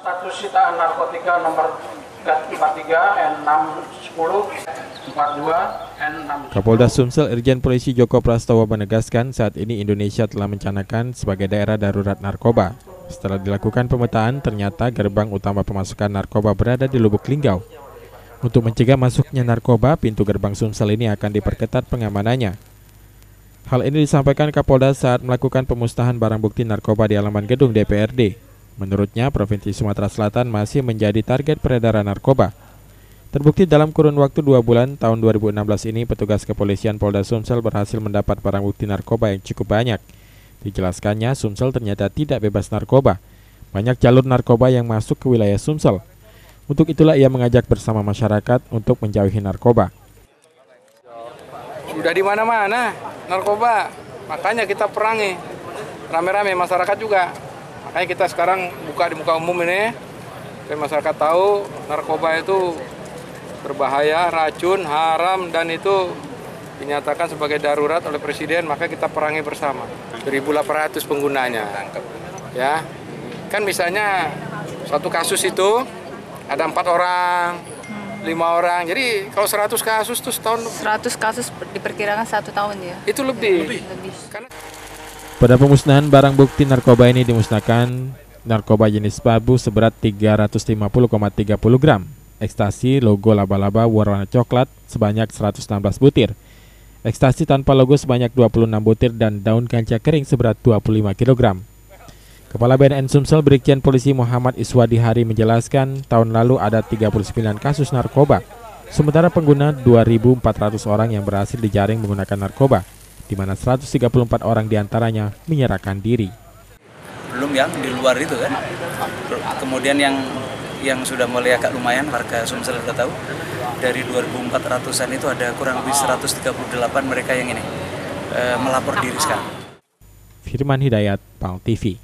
Status sitaan narkotika nomor 43 N610 42 N6. Kapolda Sumsel Irjen Polisi Joko Prastowo menegaskan saat ini Indonesia telah mencanangkan sebagai daerah darurat narkoba. Setelah dilakukan pemetaan, ternyata gerbang utama pemasukan narkoba berada di Lubuk Linggau. Untuk mencegah masuknya narkoba, pintu gerbang Sumsel ini akan diperketat pengamanannya. Hal ini disampaikan Kapolda saat melakukan pemusnahan barang bukti narkoba di halaman gedung DPRD. Menurutnya, Provinsi Sumatera Selatan masih menjadi target peredaran narkoba. Terbukti dalam kurun waktu 2 bulan tahun 2016 ini, petugas kepolisian Polda Sumsel berhasil mendapat barang bukti narkoba yang cukup banyak. Dijelaskannya, Sumsel ternyata tidak bebas narkoba. Banyak jalur narkoba yang masuk ke wilayah Sumsel. Untuk itulah ia mengajak bersama masyarakat untuk menjauhi narkoba. Sudah di mana-mana narkoba, makanya kita perangi rame-rame masyarakat juga. Makanya kita sekarang buka di muka umum ini, supaya masyarakat tahu narkoba itu berbahaya, racun, haram, dan itu dinyatakan sebagai darurat oleh Presiden, maka kita perangi bersama. 1.800 penggunanya. Ya, kan misalnya satu kasus itu ada 4 orang, 5 orang. Jadi kalau 100 kasus itu setahun. 100 kasus diperkirakan 1 tahun ya? Itu lebih. Karena Pada pemusnahan barang bukti narkoba ini dimusnahkan narkoba jenis sabu seberat 350,30 gram, ekstasi logo laba-laba warna coklat sebanyak 116 butir, ekstasi tanpa logo sebanyak 26 butir, dan daun kaca kering seberat 25 kg. Kepala BNN Sumsel Brigjen Polisi Muhammad Iswadi Hari menjelaskan tahun lalu ada 39 kasus narkoba, sementara pengguna 2.400 orang yang berhasil dijaring menggunakan narkoba, di mana 134 orang diantaranya menyerahkan diri. Belum yang di luar itu kan, kemudian yang sudah mulai agak lumayan, warga Sumsel kita tahu, dari 2.400-an itu ada kurang lebih 138 mereka yang ini melapor diri sekarang. Firman Hidayat, PAL TV.